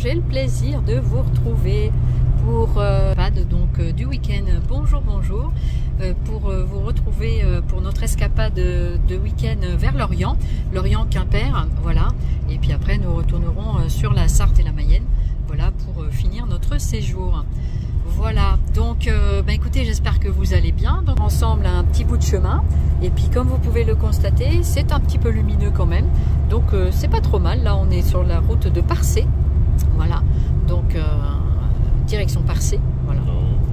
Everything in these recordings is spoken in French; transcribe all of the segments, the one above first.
j'ai le plaisir de vous retrouver pour du week-end. Bonjour, pour vous retrouver pour notre escapade de week-end vers Lorient, Quimper, voilà. Et puis après nous retournerons sur la Sarthe et la Mayenne, voilà, pour finir notre séjour. Voilà, donc écoutez, j'espère que vous allez bien. Donc ensemble un petit bout de chemin, et puis comme vous pouvez le constater, c'est un petit peu lumineux quand même, donc c'est pas trop mal. Là on est sur la route de Parcé, voilà, donc direction Parcé, voilà.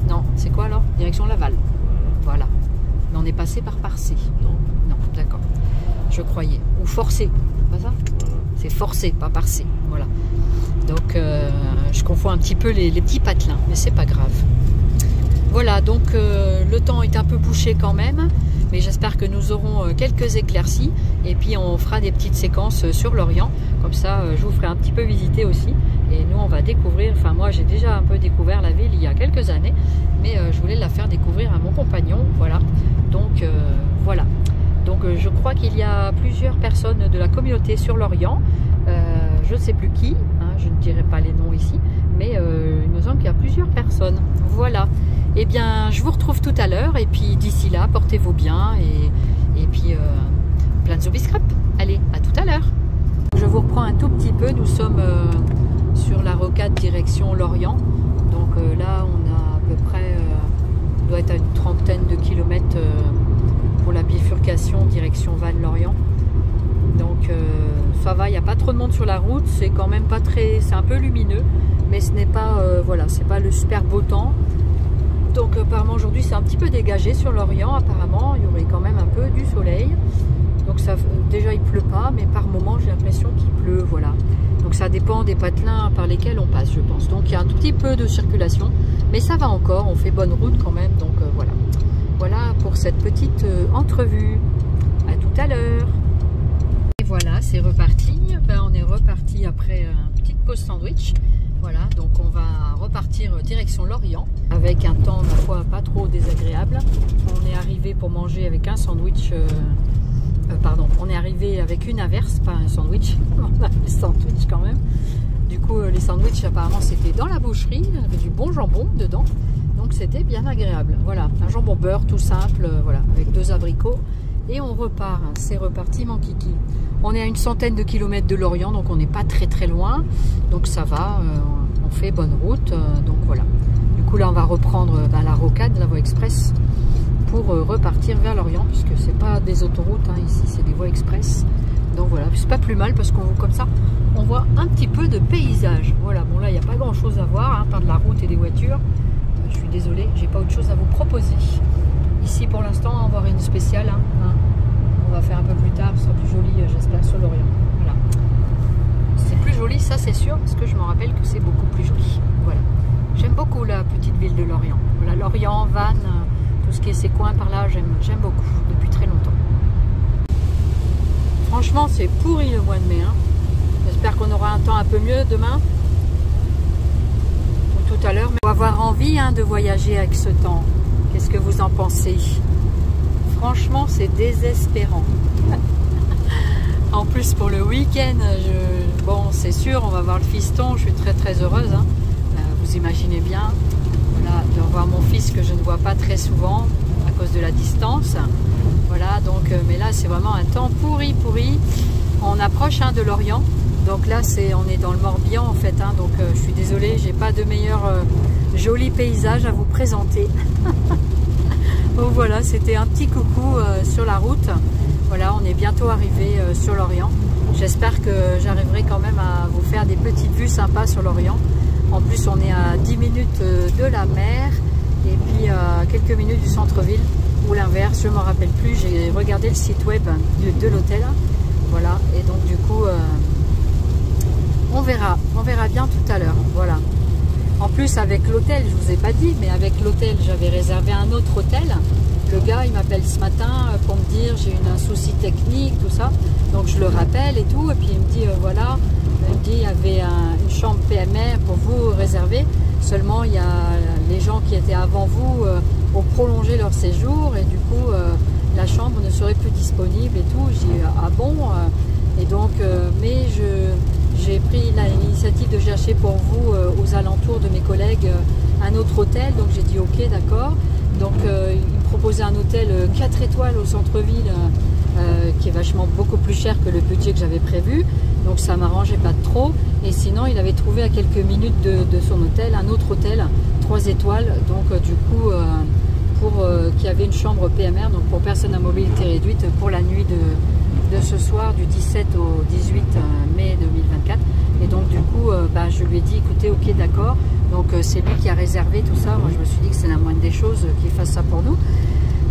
Non, c'est quoi alors? Direction Laval, voilà. Mais on est passé par Parcé. Non, d'accord, je croyais, ou Forcé, pas ça? C'est Forcé, pas Parcé, voilà. Donc je confonds un petit peu les petits patelins, mais c'est pas grave. Voilà, donc le temps est un peu bouché quand même, mais j'espère que nous aurons quelques éclaircies, et puis on fera des petites séquences sur Lorient, comme ça je vous ferai un petit peu visiter aussi, et nous on va découvrir, enfin moi j'ai déjà un peu découvert la ville il y a quelques années, mais je voulais la faire découvrir à mon compagnon, voilà. Donc voilà, donc je crois qu'il y a plusieurs personnes de la communauté sur Lorient, je ne sais plus qui, hein, je ne dirai pas les noms ici, mais il me semble qu'il y a plusieurs personnes. Voilà, et bien je vous retrouve tout à l'heure, et puis d'ici là, portez-vous bien, et puis plein de zobiscrap. Allez, à tout à l'heure. Je vous reprends un tout petit peu, nous sommes sur la rocade direction Lorient, donc là on a à peu près, doit être à une trentaine de kilomètres pour la bifurcation direction Vannes-Lorient. Donc ça va, il n'y a pas trop de monde sur la route, c'est quand même pas très, c'est un peu lumineux, mais ce n'est pas, voilà, c'est pas le super beau temps. Donc apparemment aujourd'hui c'est un petit peu dégagé sur Lorient, apparemment il y aurait quand même un peu du soleil. Donc ça, déjà il pleut pas, mais par moment j'ai l'impression qu'il pleut, voilà. Donc ça dépend des patelins par lesquels on passe, je pense. Donc il y a un tout petit peu de circulation, mais ça va encore, on fait bonne route quand même, donc voilà. Voilà pour cette petite entrevue. À tout à l'heure. Voilà, c'est reparti. On est reparti après une petite pause sandwich. Voilà, donc on va repartir direction Lorient avec un temps, ma foi, pas trop désagréable. On est arrivé pour manger avec un sandwich, on est arrivé avec une averse, pas un sandwich. On a fait sandwich quand même. Du coup, les sandwichs, apparemment, c'était dans la boucherie, il y avait du bon jambon dedans. Donc c'était bien agréable. Voilà, un jambon beurre tout simple, voilà, avec 2 abricots. Et on repart, c'est reparti mon kiki. On est à une centaine de kilomètres de Lorient, donc on n'est pas très loin. Donc ça va, on fait bonne route, donc voilà. Du coup là on va reprendre la rocade, la voie express, pour repartir vers Lorient, puisque c'est pas des autoroutes, hein, ici c'est des voies express. Donc voilà, c'est pas plus mal, parce qu'on comme ça, on voit un petit peu de paysage. Voilà, bon là il n'y a pas grand chose à voir, hein, par de la route et des voitures. Je suis désolée, j'ai pas autre chose à vous proposer. Ici pour l'instant on va avoir une spéciale, hein. On va faire un peu plus tard, ce sera plus joli j'espère sur Lorient. Voilà. C'est plus joli, ça c'est sûr, parce que je me rappelle que c'est beaucoup plus joli. Voilà. J'aime beaucoup la petite ville de Lorient. Voilà, Lorient, Vannes, tout ce qui est ces coins par là, j'aime beaucoup depuis très longtemps. Franchement c'est pourri le mois de mai, hein. J'espère qu'on aura un temps un peu mieux demain ou tout à l'heure, mais on va avoir envie, hein, de voyager avec ce temps. Qu'est-ce que vous en pensez? Franchement, c'est désespérant. En plus, pour le week-end, bon, c'est sûr, on va voir le fiston. Je suis très heureuse, hein. Vous imaginez bien, voilà, de revoir mon fils que je ne vois pas très souvent à cause de la distance. Voilà, donc, mais là, c'est vraiment un temps pourri. On approche, hein, de Lorient. Donc là, on est dans le Morbihan, en fait, hein. Donc, je suis désolée, j'ai pas de meilleur joli paysage à vous présenter. Donc voilà, c'était un petit coucou sur la route. Voilà, on est bientôt arrivé sur Lorient. J'espère que j'arriverai quand même à vous faire des petites vues sympas sur Lorient. En plus, on est à 10 minutes de la mer, et puis à quelques minutes du centre-ville, ou l'inverse, je ne me rappelle plus. J'ai regardé le site web de l'hôtel. Voilà, et donc du coup, on verra bien tout à l'heure. Voilà. En plus, avec l'hôtel, je vous ai pas dit, mais avec l'hôtel, j'avais réservé un autre hôtel. Le gars, il m'appelle ce matin pour me dire j'ai eu un souci technique, tout ça. Donc je le rappelle et tout, et puis il me dit voilà, il me dit il y avait une chambre PMR pour vous réserver. Seulement, il y a les gens qui étaient avant vous ont prolongé leur séjour, et du coup, la chambre ne serait plus disponible et tout. J'ai dit ah bon, et donc, mais j'ai pris l'initiative de chercher pour vous aux alentours de mes collègues un autre hôtel. Donc j'ai dit ok, d'accord. Donc ils me proposaient un hôtel 4 étoiles au centre-ville qui est vachement beaucoup plus cher que le budget que j'avais prévu. Donc ça m'arrangeait pas trop. Et sinon il avait trouvé à quelques minutes de son hôtel un autre hôtel 3 étoiles. Donc du coup qui avait une chambre PMR, donc pour personnes à mobilité réduite, pour la nuit de ce soir du 17 au 18 mai 2024. Et donc du coup je lui ai dit écoutez, ok, d'accord. Donc c'est lui qui a réservé tout ça. Moi je me suis dit que c'est la moindre des choses qu'il fasse ça pour nous.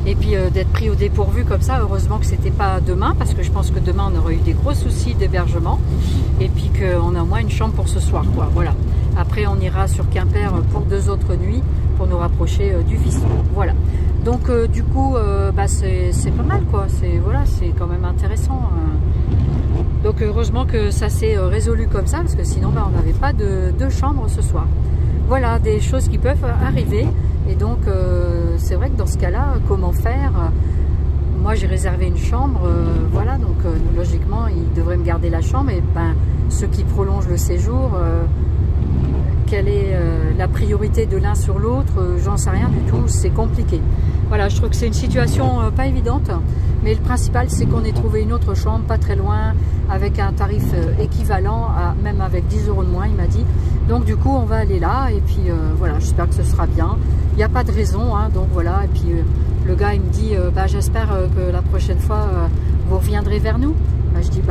Et puis d'être pris au dépourvu comme ça, heureusement que c'était pas demain, parce que je pense que demain on aurait eu des gros soucis d'hébergement. Et puis qu'on a au moins une chambre pour ce soir, quoi. Voilà. Après on ira sur Quimper pour 2 autres nuits pour nous rapprocher du fiston. Voilà. Donc du coup c'est pas mal, quoi. C'est quand même intéressant. Donc heureusement que ça s'est résolu comme ça, parce que sinon on n'avait pas de chambre ce soir. Voilà, des choses qui peuvent arriver. Et donc c'est vrai que dans ce cas-là, comment faire? Moi j'ai réservé une chambre, voilà, donc logiquement ils devraient me garder la chambre. Et ceux qui prolongent le séjour, quelle est la priorité de l'un sur l'autre, j'en sais rien du tout, c'est compliqué. Voilà, je trouve que c'est une situation pas évidente, mais le principal c'est qu'on ait trouvé une autre chambre pas très loin, avec un tarif équivalent, même avec 10 € de moins, il m'a dit. Donc du coup on va aller là, et puis voilà, j'espère que ce sera bien. Il n'y a pas de raison, hein, donc voilà. Et puis le gars il me dit j'espère que la prochaine fois vous reviendrez vers nous. Je dis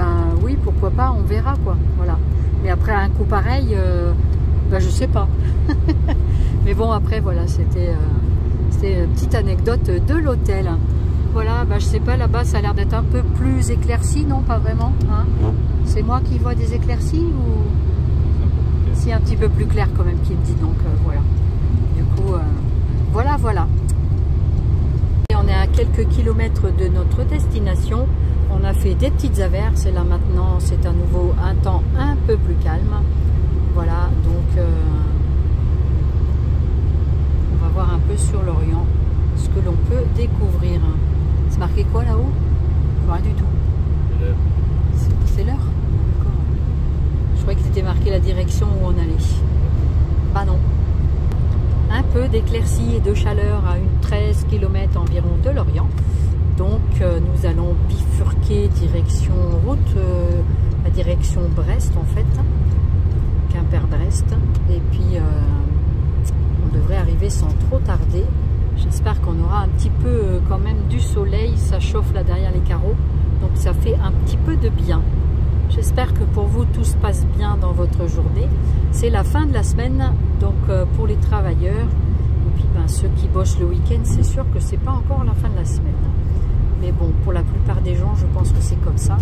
oui, pourquoi pas, on verra, quoi. Voilà. Mais après un coup pareil, je sais pas. Mais bon, après voilà, c'était une petite anecdote de l'hôtel. Voilà, je sais pas, là-bas ça a l'air d'être un peu plus éclairci, non? Pas vraiment, hein? C'est moi qui vois des éclaircies, ou c'est un petit peu plus clair quand même, qui me dit. Donc voilà. Du coup, voilà. Et on est à quelques kilomètres de notre destination. On a fait des petites averses et là maintenant c'est à nouveau un temps un peu plus calme. Voilà, donc on va voir un peu sur l'Orient ce que l'on peut découvrir. C'est marqué quoi là-haut? Rien du tout. C'est l'heure? D'accord. Je croyais que c'était marqué la direction où on allait. Bah non. Un peu d'éclaircie et de chaleur à 13 km environ de l'Orient. Donc nous allons bifurquer direction route, la direction Brest en fait, Quimper-Brest. Et puis on devrait arriver sans trop tarder. J'espère qu'on aura un petit peu quand même du soleil, ça chauffe là derrière les carreaux, donc ça fait un petit peu de bien. J'espère que pour vous tout se passe bien dans votre journée. C'est la fin de la semaine, donc pour les travailleurs, et puis ceux qui bossent le week-end, c'est sûr que c'est pas encore la fin de la semaine. Mais bon, pour la plupart des gens, je pense que c'est comme ça.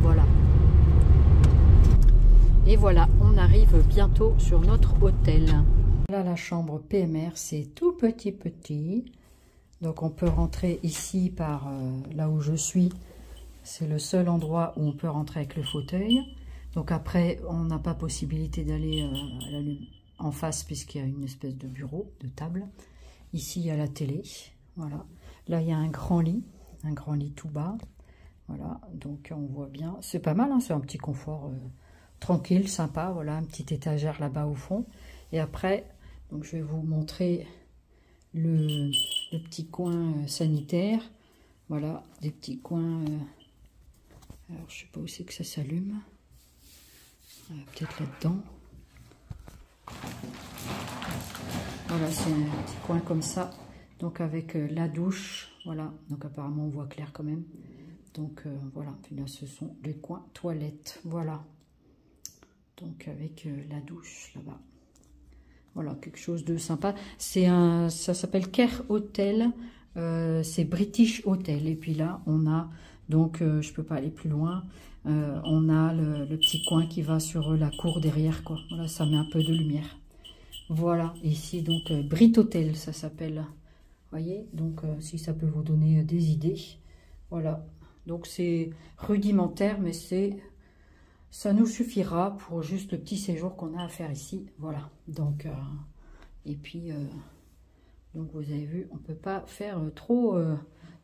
Voilà. Et voilà, on arrive bientôt sur notre hôtel. Là, la chambre PMR, c'est tout petit. Donc on peut rentrer ici par là où je suis. C'est le seul endroit où on peut rentrer avec le fauteuil. Donc après, on n'a pas possibilité d'aller en face puisqu'il y a une espèce de bureau, de table. Ici, il y a la télé. Voilà. Là, il y a un grand lit tout bas. Voilà, donc on voit bien. C'est pas mal, hein, c'est un petit confort tranquille, sympa. Voilà, une petite étagère là-bas au fond. Et après, donc je vais vous montrer le petit coin sanitaire. Voilà, des petits coins. Alors, je sais pas où c'est que ça s'allume. Peut-être là-dedans. Voilà, c'est un petit coin comme ça. Donc avec la douche, voilà. Donc apparemment on voit clair quand même. Donc voilà. Puis là, ce sont les coins toilettes. Voilà. Donc avec la douche là-bas. Voilà, quelque chose de sympa. Ça s'appelle Care Hotel. C'est British Hotel. Et puis là, on a, donc je peux pas aller plus loin. On a le petit coin qui va sur la cour derrière, quoi. Voilà, ça met un peu de lumière. Voilà, ici donc Brit Hotel, ça s'appelle. Voyez, donc si ça peut vous donner des idées. Voilà, donc c'est rudimentaire, mais ça nous suffira pour juste le petit séjour qu'on a à faire ici. Voilà, donc et puis donc vous avez vu, on peut pas faire trop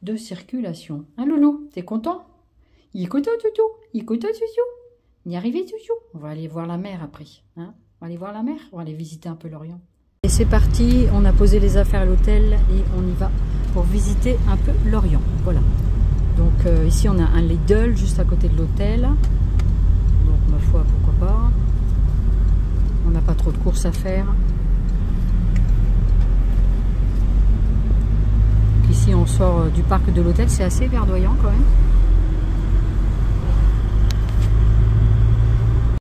de circulation. Hein, loulou, t'es content? Il est content, toutou? Il est content, toutou? n'y arriver du tout. On va aller voir la mer après. Hein, on va aller voir la mer, on va aller visiter un peu l'Orient. Et c'est parti, on a posé les affaires à l'hôtel et on y va pour visiter un peu l'Orient. Voilà. Donc ici on a un Lidl juste à côté de l'hôtel. Donc ma foi, pourquoi pas. On n'a pas trop de courses à faire. Ici on sort du parc de l'hôtel, c'est assez verdoyant quand même.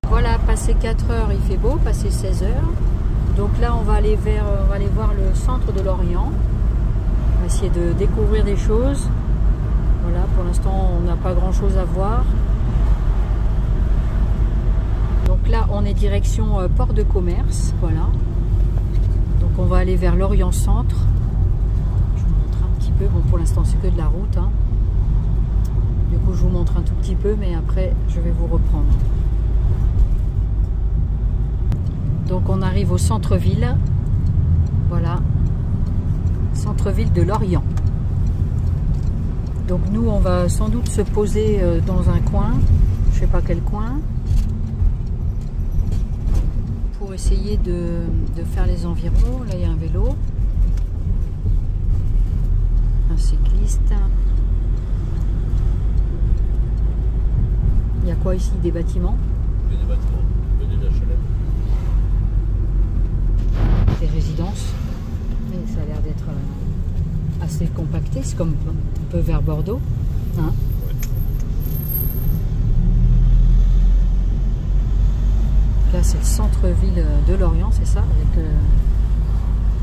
Voilà, passé 4 heures il fait beau, passé 16 heures. Donc là on va aller voir le centre de l'Orient. On va essayer de découvrir des choses. Voilà, pour l'instant on n'a pas grand chose à voir. Donc là on est direction port de commerce, voilà. Donc on va aller vers l'Orient Centre. Je vous montre un petit peu, bon pour l'instant c'est que de la route. Hein. Du coup je vous montre un tout petit peu, mais après je vais vous reprendre. Donc on arrive au centre-ville, voilà, centre-ville de l'Orient. Donc nous on va sans doute se poser dans un coin, je sais pas quel coin, pour essayer de faire les environs. Là il y a un vélo, un cycliste. Il y a quoi ici? Des bâtiments? Il y a des bâtiments, il y a des HLM. Des résidences, mais ça a l'air d'être assez compacté, c'est comme un peu vers Bordeaux, hein. Ouais. Là c'est le centre-ville de l'Orient, c'est ça, avec Là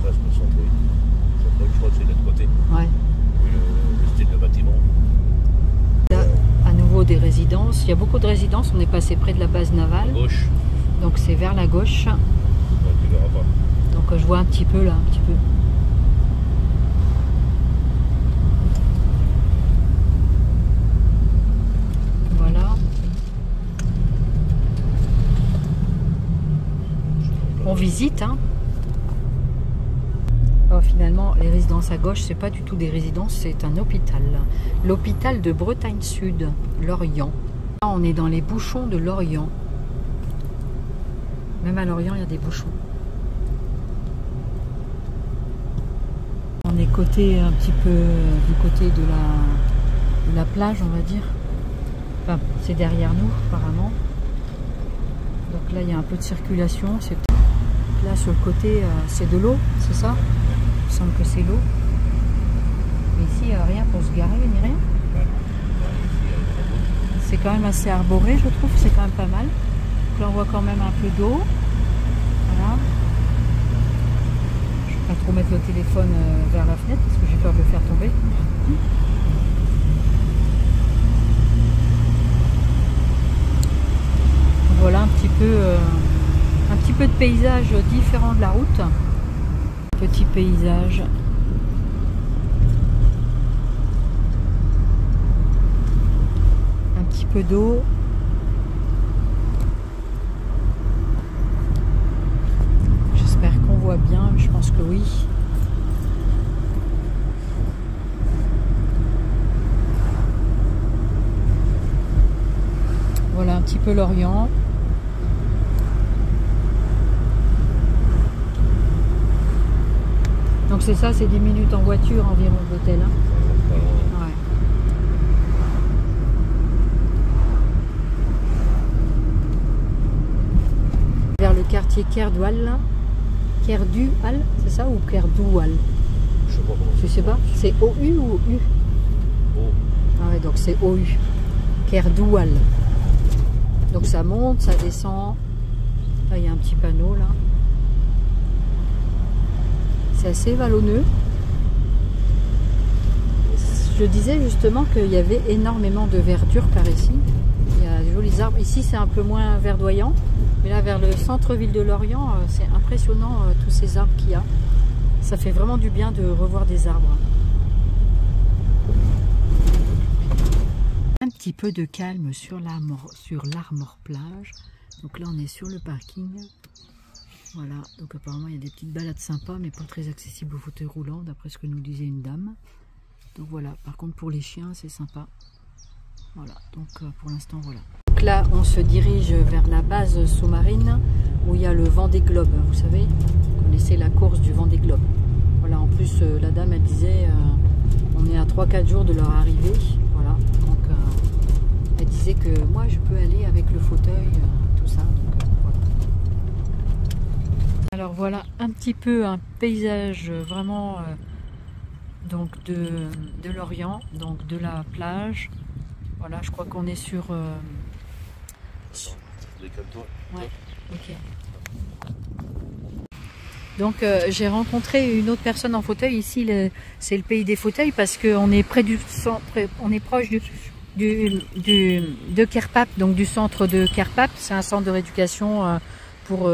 c'est le centre-ville. Je crois que c'est de l'autre côté. ouais. Le style de bâtiment. Là à nouveau des résidences, il y a beaucoup de résidences, on est passé près de la base navale, À gauche. donc c'est vers la gauche. Ouais, tu verras pas. Donc je vois un petit peu là, un petit peu. Voilà. On visite, hein. Alors finalement, les résidences à gauche, c'est pas du tout des résidences, c'est un hôpital. L'hôpital de Bretagne Sud, Lorient. Là, on est dans les bouchons de Lorient. Même à Lorient, il y a des bouchons. On est côté un petit peu du côté de la plage, on va dire. Enfin, c'est derrière nous apparemment. Donc là il y a un peu de circulation. Là sur le côté c'est de l'eau, c'est ça? Il me semble que c'est l'eau. Mais ici il n'y a rien pour se garer ni rien. C'est quand même assez arboré, je trouve, c'est quand même pas mal. Donc là on voit quand même un peu d'eau. Voilà. Pas trop mettre le téléphone vers la fenêtre parce que j'ai peur de le faire tomber. Voilà un petit peu de paysage différent de la route. Petit paysage. Un petit peu d'eau. J'espère qu'on voit bien, je pense que oui. Voilà un petit peu l'Orient. Donc c'est ça, c'est 10 minutes en voiture environ de l'hôtel. Hein. Ouais. Vers le quartier Kerdoual. Kerdoual, c'est ça, ou Kerdoual? Je sais pas comment. Je sais pas. C'est OU ou U? Oh. Ah ouais, donc c'est OU. Kerdoual. Donc ça monte, ça descend. Là, il y a un petit panneau là. C'est assez vallonneux. Je disais justement qu'il y avait énormément de verdure par ici. Il y a des jolis arbres. Ici, c'est un peu moins verdoyant. Mais là, vers le centre-ville de Lorient, c'est impressionnant tous ces arbres qu'il y a. Ça fait vraiment du bien de revoir des arbres. Un petit peu de calme sur l'Armor plage. Donc là, on est sur le parking. Voilà, donc apparemment il y a des petites balades sympas, mais pas très accessibles au fauteuil roulant, d'après ce que nous disait une dame. Donc voilà, par contre pour les chiens, c'est sympa. Voilà, donc pour l'instant, voilà. Donc là, on se dirige vers la base sous-marine où il y a le Vendée Globe. Vous savez, vous connaissez la course du Vendée Globe. Voilà, en plus, la dame, elle disait, on est à 3-4 jours de leur arrivée. Voilà, donc elle disait que moi, je peux aller avec le fauteuil, tout ça. Donc, voilà. Alors voilà un petit peu un paysage vraiment donc de l'Orient, donc de la plage. Voilà, je crois qu'on est sur... Ouais, ok. Donc j'ai rencontré une autre personne en fauteuil. Ici, c'est le pays des fauteuils parce qu'on est près du centre, on est proche de Kerpap, donc du centre de Kerpap. C'est un centre de rééducation pour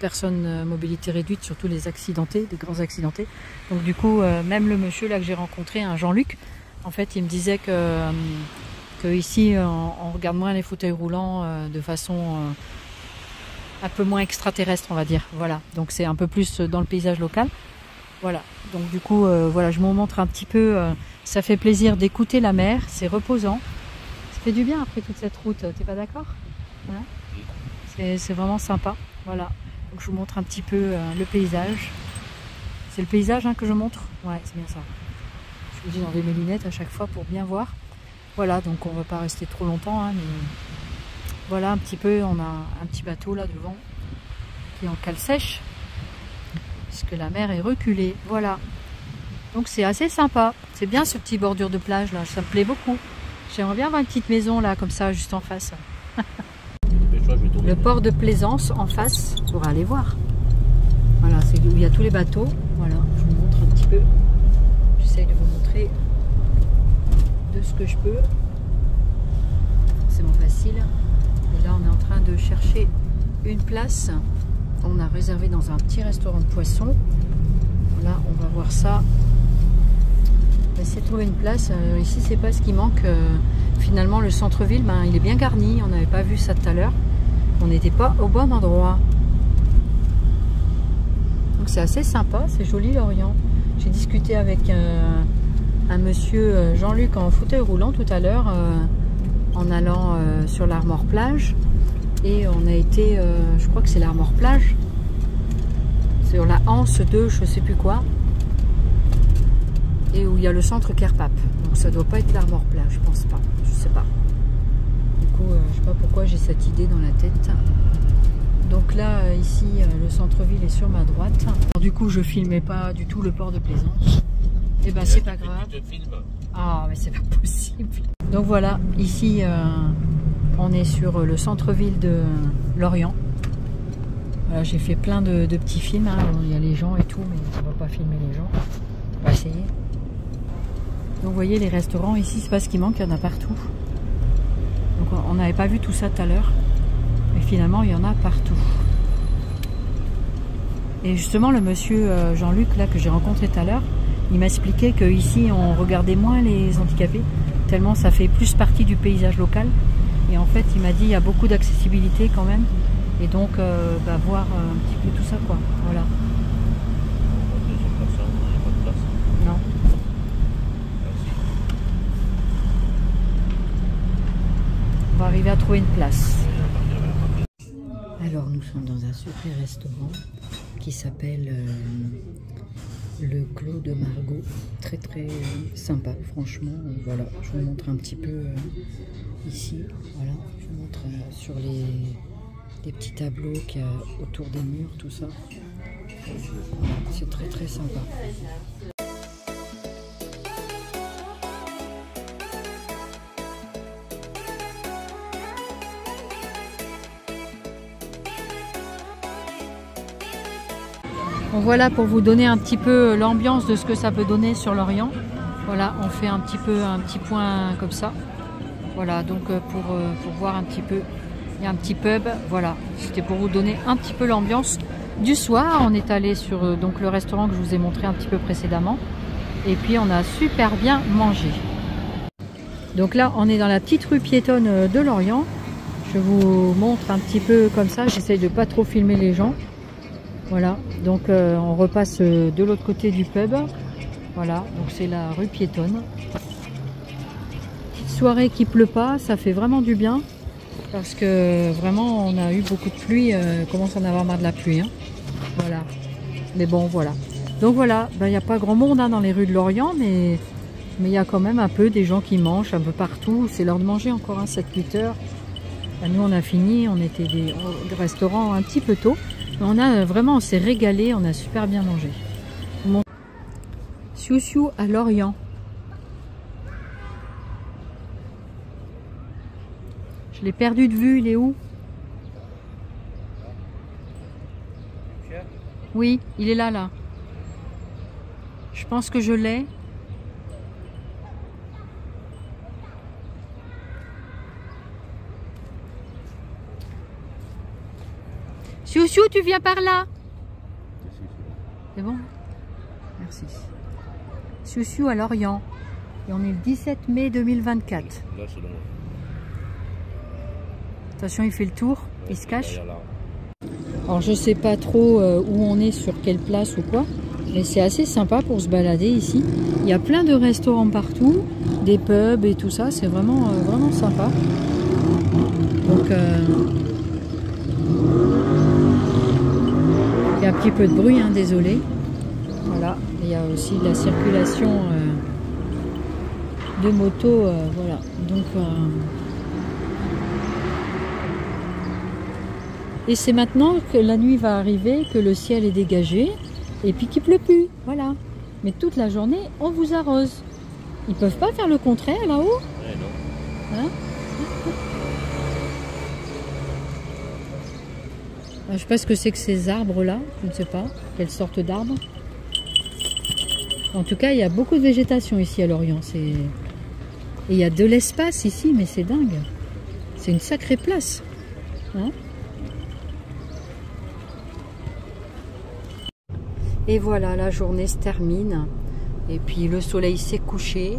personnes mobilité réduite, surtout les accidentés, des grands accidentés. Donc du coup, même le monsieur là que j'ai rencontré, un Jean-Luc, en fait, il me disait que ici, on regarde moins les fauteuils roulants de façon un peu moins extraterrestre, on va dire. Voilà, donc c'est un peu plus dans le paysage local. Voilà, donc du coup, voilà, je vous montre un petit peu. Ça fait plaisir d'écouter la mer, c'est reposant. Ça fait du bien après toute cette route, t'es pas d'accord? Voilà. C'est vraiment sympa. Voilà, donc je vous montre un petit peu le paysage. C'est le paysage que je montre? Ouais, c'est bien ça. Je vous dis d'enlever mes lunettes à chaque fois pour bien voir. Voilà, donc on va pas rester trop longtemps, mais voilà un petit peu, on a un petit bateau là devant qui est en cale sèche puisque la mer est reculée. Voilà, donc c'est assez sympa, c'est bien ce petit bordure de plage là, ça me plaît beaucoup. J'aimerais bien avoir une petite maison là comme ça juste en face. Le port de Plaisance en face pour aller voir. Voilà, c'est où il y a tous les bateaux. Voilà, je vous montre un petit peu, j'essaye de vous montrer de ce que je peux. C'est bon, facile. Et là on est en train de chercher une place. On a réservé dans un petit restaurant de poissons. Là on va voir ça. On va essayer de trouver une place. Ici c'est pas ce qui manque. Finalement le centre-ville, il est bien garni. On n'avait pas vu ça tout à l'heure. On n'était pas au bon endroit. Donc c'est assez sympa. C'est joli l'Orient. J'ai discuté avec un monsieur Jean-Luc en fauteuil roulant tout à l'heure en allant sur l'Armor Plage, et on a été je crois que c'est l'Armor Plage sur la Anse 2 je sais plus quoi, et où il y a le centre Kerpap, donc ça doit pas être l'Armor Plage, je pense pas, je sais pas, du coup je sais pas pourquoi j'ai cette idée dans la tête. Donc là ici le centre-ville est sur ma droite. Alors, du coup je filmais pas du tout le port de Plaisance. Et ben c'est pas grave. Ah mais c'est pas possible. Donc voilà, ici on est sur le centre-ville de Lorient. Voilà, j'ai fait plein de petits films. Il y a les gens et tout, mais on va pas filmer les gens. On va essayer. Donc vous voyez les restaurants ici, c'est pas ce qui manque, il y en a partout. Donc on n'avait pas vu tout ça tout à l'heure, mais finalement il y en a partout. Et justement le monsieur Jean-Luc là que j'ai rencontré tout à l'heure, il m'a expliqué qu'ici on regardait moins les handicapés, tellement ça fait plus partie du paysage local. Et en fait il m'a dit il y a beaucoup d'accessibilité quand même. Et donc voir un petit peu tout ça quoi. Voilà. Non. On va arriver à trouver une place. Alors nous sommes dans un super restaurant qui s'appelle le Clos de Margot, très très sympa franchement. Voilà, je vous montre un petit peu ici, voilà, je vous montre sur les petits tableaux qu'il y a autour des murs, tout ça. Voilà, c'est très très sympa. Bon, voilà pour vous donner un petit peu l'ambiance de ce que ça peut donner sur l'Orient. Voilà, on fait un petit point comme ça. Voilà, donc pour voir un petit peu, il y a un petit pub. Voilà, c'était pour vous donner un petit peu l'ambiance du soir. On est allé sur donc le restaurant que je vous ai montré un petit peu précédemment. Et puis on a super bien mangé. Donc là, on est dans la petite rue piétonne de Lorient. Je vous montre un petit peu comme ça. J'essaye de pas trop filmer les gens. Voilà, donc on repasse de l'autre côté du pub. Voilà, donc c'est la rue piétonne. Petite soirée qui pleut pas, ça fait vraiment du bien. parce que vraiment on a eu beaucoup de pluie, commence à en avoir marre de la pluie, hein. Voilà, mais bon voilà, donc voilà, il n'y a pas grand monde hein, dans les rues de Lorient, mais il y a quand même un peu des gens qui mangent un peu partout. C'est l'heure de manger encore, hein, 7-8 heures. Là, nous on a fini, on était des restaurants un petit peu tôt, mais on s'est régalé, on a super bien mangé. Siou Siou à Lorient. Je l'ai perdu de vue, il est où? Oui, il est là. Je pense que je l'ai. Siou Siou, tu viens par là? C'est bon? Merci. Siou Siou à Lorient. Et on est le 17 mai 2024. Là, c'est dans... Attention, il fait le tour, il se cache. Alors je sais pas trop où on est, sur quelle place ou quoi, mais c'est assez sympa pour se balader ici. Il y a plein de restaurants partout, des pubs et tout ça, c'est vraiment sympa. Donc il y a un petit peu de bruit, hein, désolé. Voilà, il y a aussi de la circulation de motos, voilà. Donc et c'est maintenant que la nuit va arriver, que le ciel est dégagé et puis qu'il pleut plus, voilà. Mais toute la journée, on vous arrose. Ils peuvent pas faire le contraire là-haut? Ouais, non. Hein? Je sais pas ce que c'est que ces arbres-là, je ne sais pas, quelle sorte d'arbre. En tout cas, il y a beaucoup de végétation ici à Lorient. Et il y a de l'espace ici, mais c'est dingue. C'est une sacrée place. Hein? Et voilà, la journée se termine. Et puis le soleil s'est couché.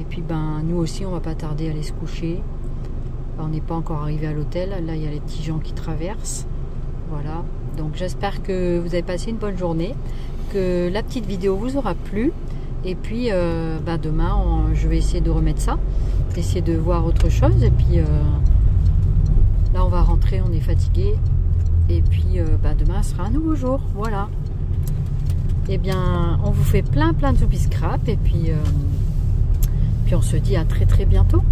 Et puis ben nous aussi, on va pas tarder à aller se coucher. On n'est pas encore arrivé à l'hôtel. Là, il y a les petits gens qui traversent. Voilà. Donc j'espère que vous avez passé une bonne journée, que la petite vidéo vous aura plu. Et puis ben demain, je vais essayer de remettre ça, essayer de voir autre chose. Et puis là, on va rentrer, on est fatigué. Et puis ben demain sera un nouveau jour. Voilà. Eh bien, on vous fait plein de zoupi scrap. Et puis on se dit à très bientôt.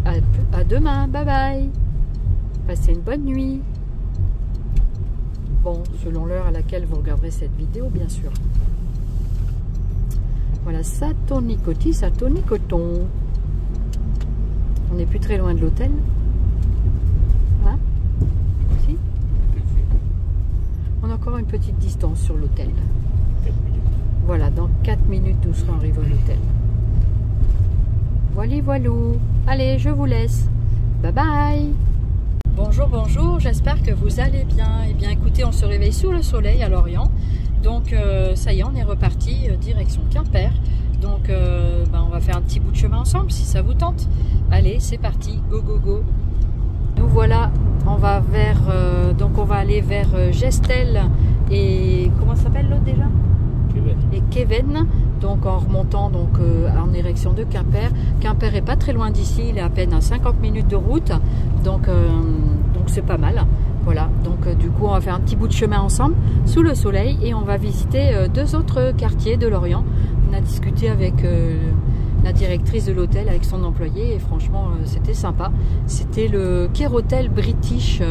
À demain. Bye bye. Passez une bonne nuit. Bon, selon l'heure à laquelle vous regarderez cette vidéo, bien sûr. Voilà, ça tournicotis, ça tournicoton. On n'est plus très loin de l'hôtel. Hein? Si? On a encore une petite distance sur l'hôtel. Voilà, dans 4 minutes, nous serons arrivés à l'hôtel. Voilou. Allez, je vous laisse. Bye bye. Bonjour, j'espère que vous allez bien. Eh bien écoutez, on se réveille sous le soleil à Lorient. Donc ça y est, on est reparti direction Quimper. Donc ben, on va faire un petit bout de chemin ensemble si ça vous tente. Allez, c'est parti, go. Nous voilà, on va aller vers Gestel et comment s'appelle l'autre déjà? Et Keven, donc en remontant en direction de Quimper. Quimper est pas très loin d'ici, il est à peine à 50 minutes de route, donc c'est pas mal. Voilà, donc du coup on va faire un petit bout de chemin ensemble sous le soleil et on va visiter 2 autres quartiers de Lorient. On a discuté avec la directrice de l'hôtel, avec son employé, et franchement c'était sympa. C'était le Kerotel British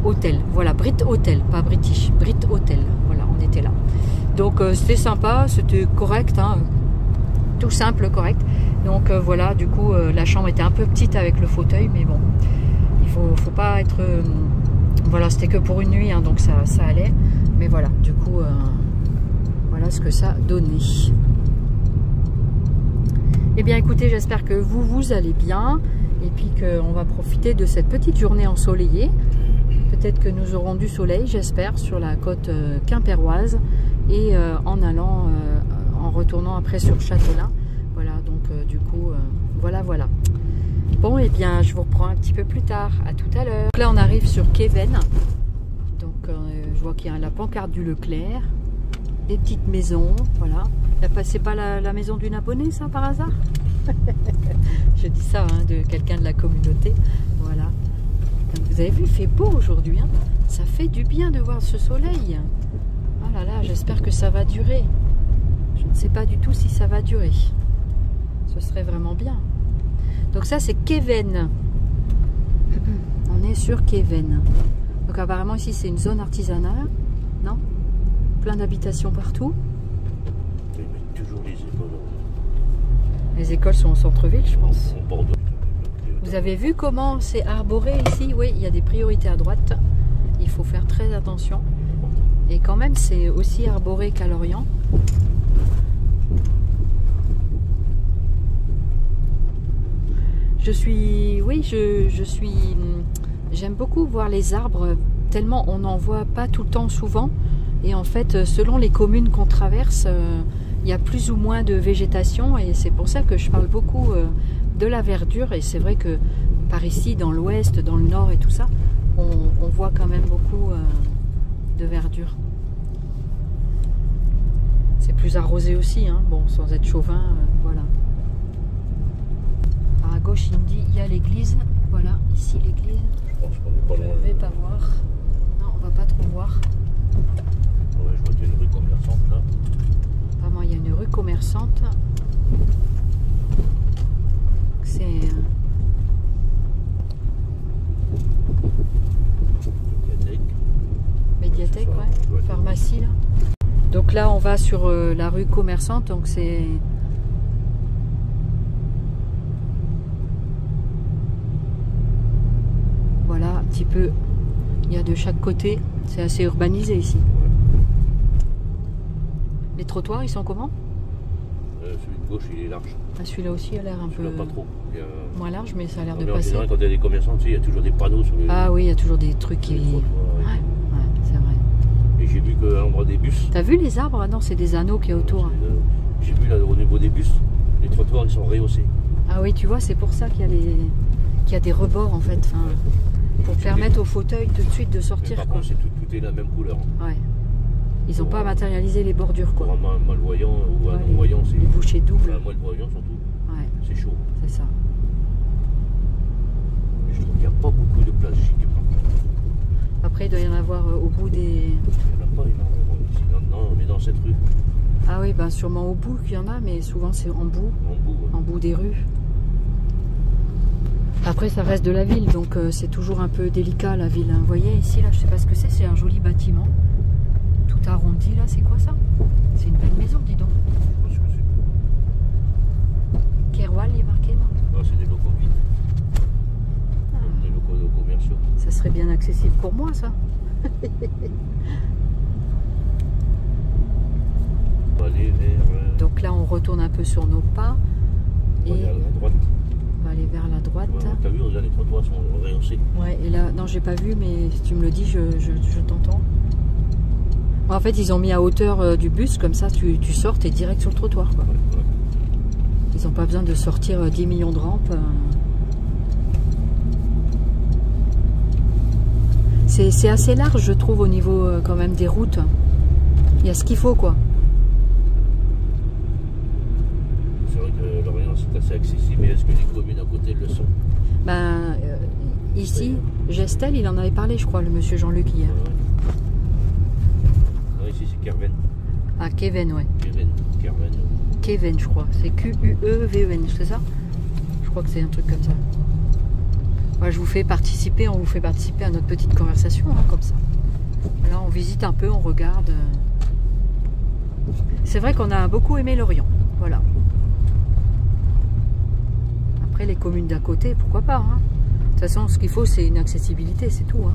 Hotel, voilà, Brit Hotel, pas British, Brit Hotel, voilà, on était là. Donc c'était sympa, c'était correct, hein, tout simple, correct. Donc voilà, du coup la chambre était un peu petite avec le fauteuil, mais bon, il faut pas être... voilà, c'était que pour une nuit, hein, donc ça allait. Mais voilà, du coup, voilà ce que ça donnait. Eh bien écoutez, j'espère que vous allez bien et puis qu'on va profiter de cette petite journée ensoleillée. Peut-être que nous aurons du soleil, j'espère, sur la côte quimpéroise et en retournant après sur Châtelain. Voilà, donc du coup, voilà. Bon, et bien, je vous reprends un petit peu plus tard. À tout à l'heure. Donc là, on arrive sur Keven. Donc, je vois qu'il y a la pancarte du Leclerc. Des petites maisons, voilà. C'est pas la maison d'une abonnée, ça, par hasard? Je dis ça hein, de quelqu'un de la communauté. Voilà. Donc, vous avez vu, il fait beau aujourd'hui. Hein. Ça fait du bien de voir ce soleil. Oh là là, j'espère que ça va durer. Je ne sais pas du tout si ça va durer. Ce serait vraiment bien. Donc ça, c'est Keven. On est sur Keven. Donc apparemment ici, c'est une zone artisanale. Non? Plein d'habitations partout. Ils mettent toujours les écoles. Les écoles sont au centre-ville, je pense. En bord de- Vous avez vu comment c'est arboré ici? Oui, il y a des priorités à droite. Il faut faire très attention. Et quand même, c'est aussi arboré qu'à Lorient. J'aime beaucoup voir les arbres, tellement on n'en voit pas tout le temps souvent. Et en fait, selon les communes qu'on traverse, il y a plus ou moins de végétation. Et c'est pour ça que je parle beaucoup de la verdure. Et c'est vrai que par ici, dans l'ouest, dans le nord et tout ça, on voit quand même beaucoup de verdure. C'est plus arrosé aussi, hein. Bon, sans être chauvin, voilà. À gauche, il me dit, il y a l'église. Voilà, ici l'église. Je pense qu'on est pas Je loin. ne vais pas voir. Non, on va pas trop voir. Ouais, je vois qu'il y a une rue commerçante là. Apparemment, il y a une rue commerçante. C'est médiathèque, ouais. Pharmacie, là. Donc là, on va sur la rue commerçante. Donc c'est... Voilà, un petit peu. Il y a de chaque côté. C'est assez urbanisé ici. Ouais. Les trottoirs, ils sont comment? Celui de gauche, il est large. Ah, celui-là aussi a l'air un peu Celui-là, pas trop. Il y a... moins large, mais ça a l'air de Mais en passer. général, quand il y a des commerçants, tu sais, il y a toujours des panneaux sur les, Ah oui, il y a toujours des trucs sur les qui... Ouais, trottoirs. ouais, c'est vrai. Et j'ai vu qu'à l'endroit des bus, T'as vu les arbres? Ah non, c'est des anneaux qui est autour. j'ai vu là au niveau des bus, les trottoirs ils sont rehaussés. Ah oui, tu vois, c'est pour ça qu'il y a qu'il y a des rebords en fait. Enfin, pour permettre aux fauteuils tout de suite de Mais sortir. par Quoi. contre, c'est tout est la même couleur. Ouais. Ils n'ont pas matérialisé les bordures Pour quoi. un malvoyant ou un Ouais, non-voyant, c'est les bouchées doubles. un malvoyant surtout, Ouais, c'est chaud. c'est ça. Mais je trouve qu'il n'y a pas beaucoup de places chic. Après, il doit y en avoir au bout des... Il n'y en a pas énormément ici. Non, mais dans cette rue, Ah oui, ben sûrement au bout qu'il y en a, mais souvent c'est en bout en bout. des rues. Après, ça reste de la ville, donc c'est toujours un peu délicat la ville. Hein. Vous voyez ici, là, je sais pas ce que c'est un joli bâtiment. Tout arrondi, là, c'est quoi ça? C'est une belle maison, dis donc. Je sais pas ce que c'est. Keroual, il est marqué, non? Non, c'est des locaux vides. Des locaux commerciaux. Ça serait bien accessible pour moi, ça. On va aller vers... Donc là, on retourne un peu sur nos pas. on va aller à la droite. On va aller vers la droite. T'as vu, là, les trottoirs sont rehaussés. Ouais, et là, non, j'ai pas vu, mais si tu me le dis, je t'entends. En fait, ils ont mis à hauteur du bus, comme ça, tu sors, t'es direct sur le trottoir, quoi. Ouais. Ils n'ont pas besoin de sortir 10 millions de rampes. C'est assez large, je trouve, au niveau quand même des routes. Il y a ce qu'il faut, quoi. C'est vrai que Lorient, c'est assez accessible, mais est-ce que les communes à côté le sont? Ben, ici, Gestel, il en avait parlé, je crois, le monsieur Jean-Luc hier. Non, ici, c'est Kerven. Ah, Keven, ouais. Kerven. Keven, je crois. C'est Q-U-E-V-E-N, c'est ça? Je crois que c'est un truc comme ça. Moi, je vous fais participer, on vous fait participer à notre petite conversation, hein, comme ça. Là, on visite un peu, on regarde. C'est vrai qu'on a beaucoup aimé Lorient. Voilà. Après, les communes d'à côté, pourquoi pas, hein. De toute façon, ce qu'il faut, c'est une accessibilité, c'est tout, hein.